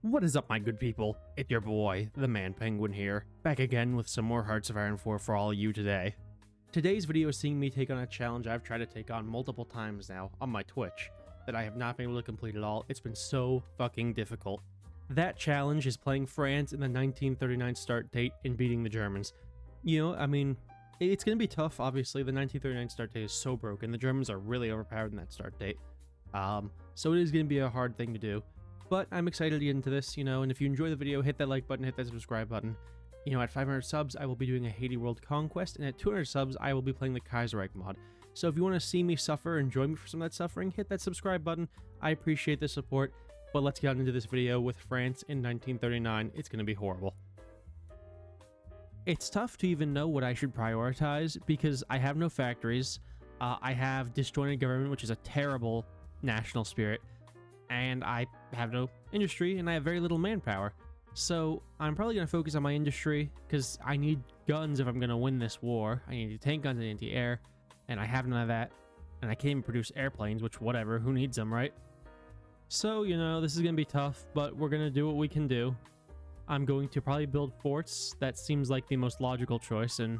What is up, my good people? It's your boy, the Man Penguin here, back again with some more Hearts of Iron 4 for all of you today. Today's video is seeing me take on a challenge I've tried to take on multiple times now on my Twitch, that I have not been able to complete at all. It's been so fucking difficult. That challenge is playing France in the 1939 start date and beating the Germans. You know, I mean, it's gonna be tough, obviously. The 1939 start date is so broken. The Germans are really overpowered in that start date. So it is gonna be a hard thing to do. But I'm excited to get into this, you know, and if you enjoy the video, hit that like button, hit that subscribe button. You know, at 500 subs, I will be doing a Haiti World Conquest, and at 200 subs, I will be playing the Kaiserreich mod. So if you want to see me suffer and join me for some of that suffering, hit that subscribe button. I appreciate the support, but let's get on into this video with France in 1939. It's going to be horrible. It's tough to even know what I should prioritize, because I have no factories, I have disjointed government, which is a terrible national spirit, and I have no industry, and I have very little manpower. So I'm probably going to focus on my industry, because I need guns if I'm going to win this war. I need tank guns and anti-air, and I have none of that. And I can't even produce airplanes, which whatever, who needs them, right? So, you know, this is going to be tough, but we're going to do what we can do. I'm going to probably build forts. That seems like the most logical choice, and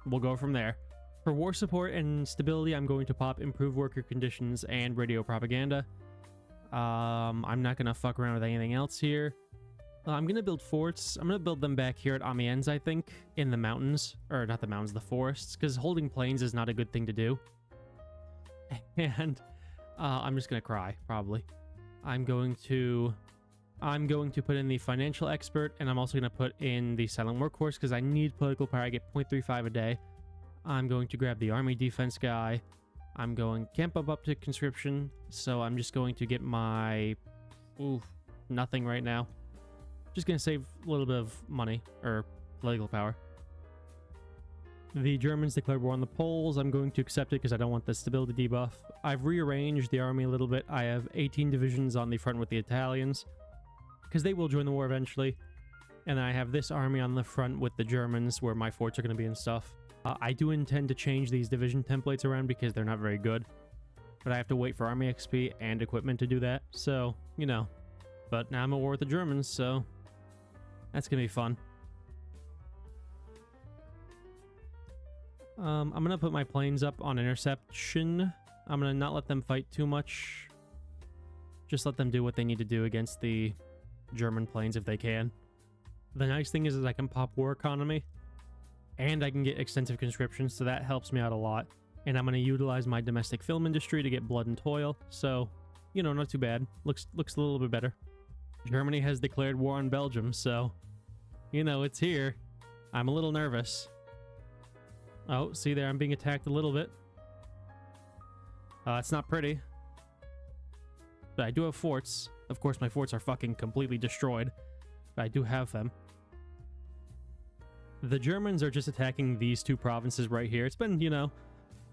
we'll go from there. For war support and stability, I'm going to pop improved worker conditions and radio propaganda. I'm not going to fuck around with anything else here. I'm going to build forts. I'm going to build them back here at Amiens, I think, in the mountains. Or not the mountains, the forests, because holding plains is not a good thing to do. And I'm just going to cry, probably. I'm going to put in the financial expert, and I'm also going to put in the silent workforce, because I need political power. I get 0.35 a day. I'm going to grab the army defense guy. I'm going camp up to conscription, so I'm just going to get my... nothing right now. Just going to save a little bit of money, or political power. The Germans declared war on the Poles. I'm going to accept it because I don't want the stability debuff. I've rearranged the army a little bit. I have 18 divisions on the front with the Italians, because they will join the war eventually. And then I have this army on the front with the Germans, where my forts are going to be and stuff. I do intend to change these division templates around because they're not very good. But I have to wait for army XP and equipment to do that, so, you know. But now I'm at war with the Germans, so that's going to be fun. I'm going to put my planes up on interception. I'm going to not let them fight too much. Just let them do what they need to do against the German planes if they can. The nice thing is I can pop war economy. And I can get extensive conscription, so that helps me out a lot. And I'm going to utilize my domestic film industry to get blood and toil. So, you know, not too bad. Looks a little bit better. Germany has declared war on Belgium, so, you know, it's here. I'm a little nervous. Oh, see there, I'm being attacked a little bit. It's not pretty. But I do have forts. Of course, my forts are fucking completely destroyed. But I do have them. The Germans are just attacking these two provinces right here. It's been, you know,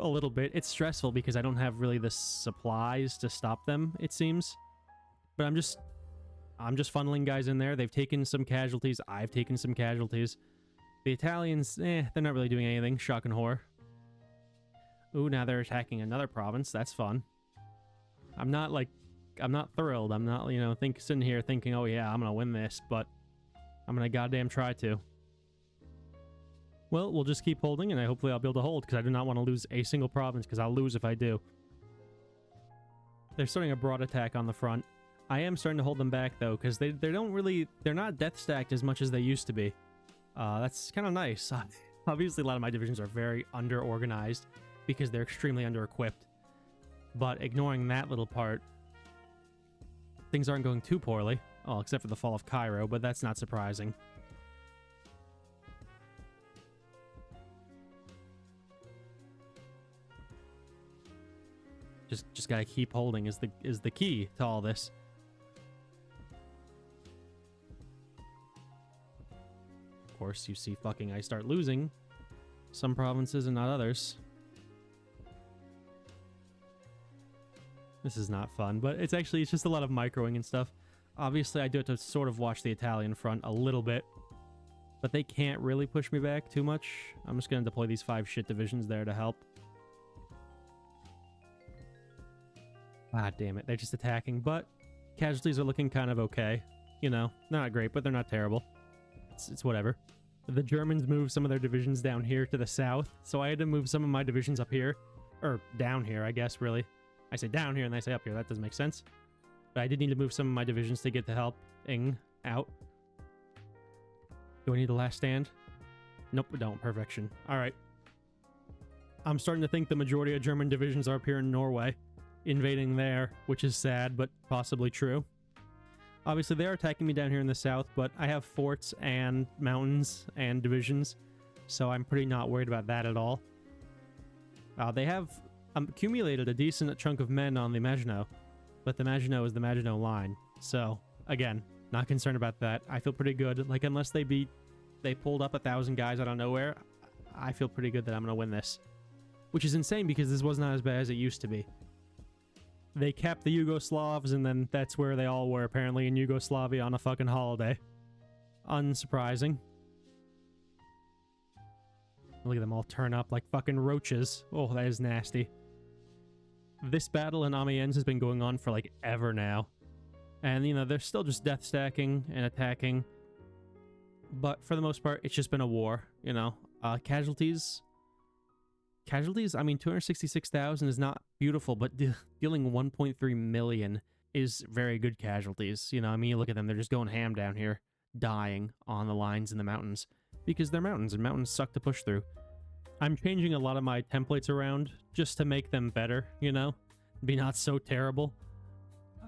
a little bit. It's stressful because I don't have really the supplies to stop them, it seems. But I'm just funneling guys in there. They've taken some casualties. I've taken some casualties. The Italians, they're not really doing anything. Shock and horror. Ooh, now they're attacking another province. That's fun. I'm not thrilled. I'm not, you know, sitting here thinking, oh yeah, I'm gonna win this, but I'm gonna goddamn try to. Well, we'll just keep holding, and hopefully I'll be able to hold, because I do not want to lose a single province, because I'll lose if I do. They're starting a broad attack on the front. I am starting to hold them back, though, because they're not death stacked as much as they used to be. That's kind of nice. Obviously, a lot of my divisions are very under-organized, because they're extremely under-equipped. But ignoring that little part, things aren't going too poorly. Well, except for the fall of Cairo, but that's not surprising. Just gotta keep holding is the key to all this. Of course, you see fucking I start losing some provinces and not others. This is not fun, but it's just a lot of microing and stuff. Obviously, I do have to sort of watch the Italian front a little bit, but they can't really push me back too much. I'm just gonna deploy these 5 shit divisions there to help. Ah, damn it. They're just attacking, but casualties are looking kind of okay. You know, not great, but they're not terrible. It's whatever. The Germans moved some of their divisions down here to the south, so I had to move some of my divisions up here. Or down here, I guess, really. I say down here and they say up here. That doesn't make sense. But I did need to move some of my divisions to get the helping out. Do I need the last stand? Nope, we don't. Perfection. Alright. I'm starting to think the majority of German divisions are up here in Norway, invading there, which is sad, but possibly true. Obviously, they are attacking me down here in the south, but I have forts and mountains and divisions, so I'm pretty not worried about that at all. They have accumulated a decent chunk of men on the Maginot, but the Maginot is the Maginot line, so, again, not concerned about that. I feel pretty good. Like, unless they pulled up 1,000 guys out of nowhere, I feel pretty good that I'm going to win this. Which is insane because this was not as bad as it used to be. They kept the Yugoslavs, and then that's where they all were, apparently, in Yugoslavia on a fucking holiday. Unsurprising. Look at them all turn up like fucking roaches. Oh, that is nasty. This battle in Amiens has been going on for, like, ever now. And, you know, they're still just death stacking and attacking. But for the most part, it's just been a war, you know. Casualties, I mean, 266,000 is not beautiful, but dealing 1.3 million is very good casualties. You know, I mean, you look at them, they're just going ham down here, dying on the lines in the mountains. Because they're mountains, and mountains suck to push through. I'm changing a lot of my templates around just to make them better, you know? Be not so terrible.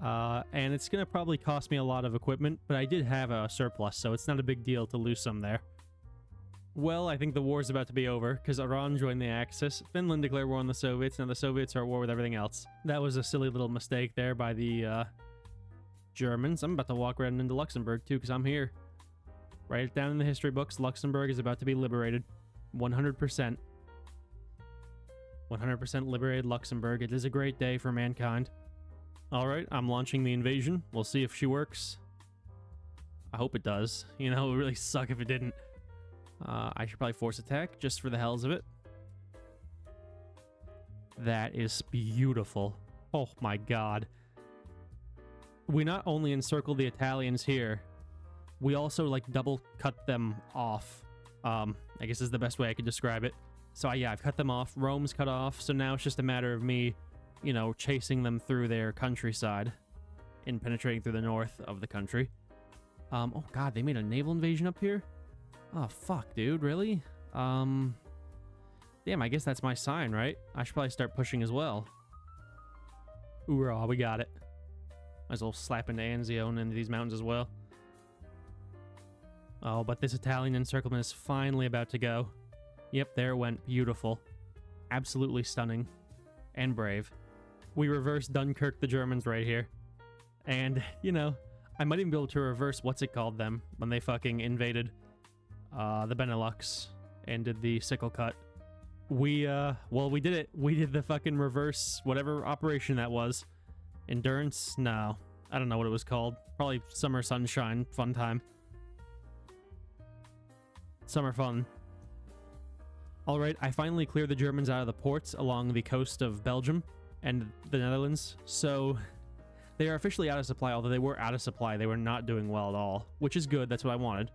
And it's going to probably cost me a lot of equipment, but I did have a surplus, so it's not a big deal to lose some there. Well, I think the war's about to be over, because Iran joined the Axis. Finland declared war on the Soviets, and the Soviets are at war with everything else. That was a silly little mistake there by the Germans. I'm about to walk right into Luxembourg, too, because I'm here. Write it down in the history books. Luxembourg is about to be liberated. 100%. 100% liberated Luxembourg. It is a great day for mankind. Alright, I'm launching the invasion. We'll see if she works. I hope it does. You know, it would really suck if it didn't. I should probably force attack, just for the hells of it. That is beautiful. Oh my god. We not only encircle the Italians here, we also, like, double cut them off. I guess is the best way I could describe it. So, yeah, I've cut them off. Rome's cut off, so now it's just a matter of me, you know, chasing them through their countryside and penetrating through the north of the country. Oh god, they made a naval invasion up here? Oh, fuck, dude, really? Damn, I guess that's my sign, right? I should probably start pushing as well. Hoorah, we got it. Might as well slap into Anzio and into these mountains as well. Oh, but this Italian encirclement is finally about to go. Yep, there it went. Beautiful. Absolutely stunning. And brave. We reversed Dunkirk, the Germans, right here. And, you know, I might even be able to reverse what's it called them when they fucking invaded the Benelux and did the sickle cut. Well, we did it. We did the fucking reverse, whatever operation that was. Endurance? No. I don't know what it was called. Probably Summer Sunshine. Fun time. Summer fun. Alright, I finally cleared the Germans out of the ports along the coast of Belgium and the Netherlands, so they are officially out of supply. Although they were out of supply, they were not doing well at all, which is good. That's what I wanted.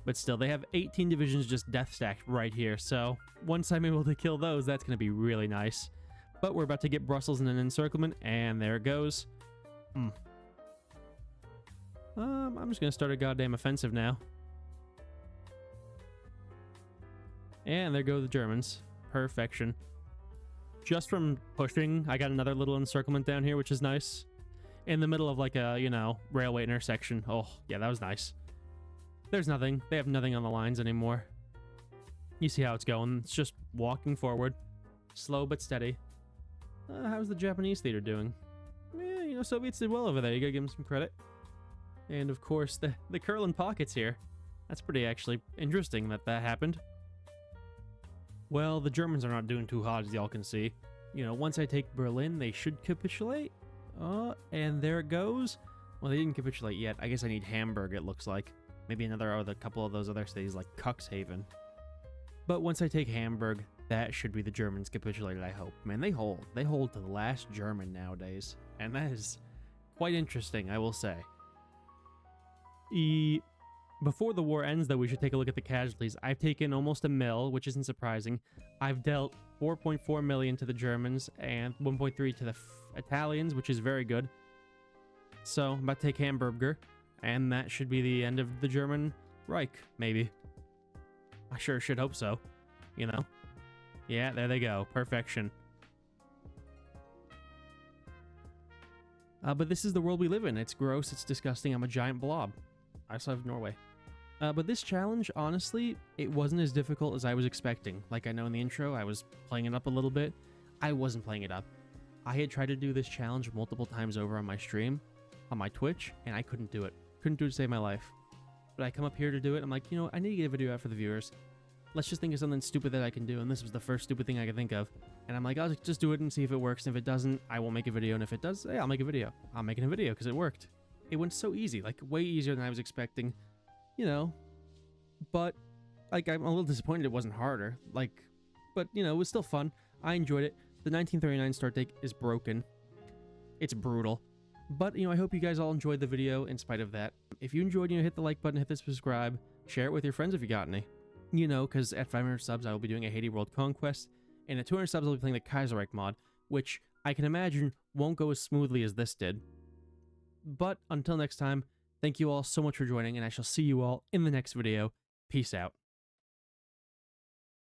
But still, they have 18 divisions just death stacked right here, so once I'm able to kill those, that's going to be really nice. But we're about to get Brussels in an encirclement, and there it goes. I'm just going to start a goddamn offensive now. And there go the Germans. Perfection. Just from pushing, I got another little encirclement down here, which is nice. In the middle of, like, a, you know, railway intersection. Oh, yeah, that was nice. There's nothing. They have nothing on the lines anymore. You see how it's going. It's just walking forward. Slow but steady. How's the Japanese theater doing? Yeah, you know, Soviets did well over there. You gotta give them some credit. And, of course, the curling pockets here. That's pretty, actually, interesting that that happened. Well, the Germans are not doing too hot, as y'all can see. You know, once I take Berlin, they should capitulate. And there it goes. Well, they didn't capitulate yet. I guess I need Hamburg, it looks like. Maybe another couple of those other cities, like Cuxhaven. But once I take Hamburg, that should be the Germans capitulated, I hope. Man, they hold. They hold to the last German nowadays. And that is quite interesting, I will say. Before the war ends, though, we should take a look at the casualties. I've taken almost a mil, which isn't surprising. I've dealt 4.4 million to the Germans and 1.3 to the Italians, which is very good. So I'm about to take Hamburger, and that should be the end of the German Reich, maybe. I sure should hope so, you know? Yeah, there they go. Perfection. But this is the world we live in. It's gross, it's disgusting, I'm a giant blob. I still have Norway. But this challenge, honestly, it wasn't as difficult as I was expecting. Like I know in the intro, I was playing it up a little bit. I wasn't playing it up. I had tried to do this challenge multiple times over on my stream, on my Twitch, and I couldn't do it. Couldn't do it to save my life. But I come up here to do it, I'm like, you know, I need to get a video out for the viewers. Let's just think of something stupid that I can do, and this was the first stupid thing I could think of. And I'm like, I'll just do it and see if it works, and if it doesn't, I won't make a video, and if it does, yeah, I'll make a video. I'm making a video, because it worked. It went so easy, like, way easier than I was expecting, you know. But, like, I'm a little disappointed it wasn't harder, like, but, you know, it was still fun. I enjoyed it. The 1939 start date is broken. It's brutal. But, you know, I hope you guys all enjoyed the video in spite of that. If you enjoyed, you know, hit the like button, hit the subscribe, share it with your friends if you got any. You know, because at 500 subs, I will be doing a Haiti World Conquest, and at 200 subs, I'll be playing the Kaiserreich mod, which I can imagine won't go as smoothly as this did. But until next time, thank you all so much for joining, and I shall see you all in the next video. Peace out.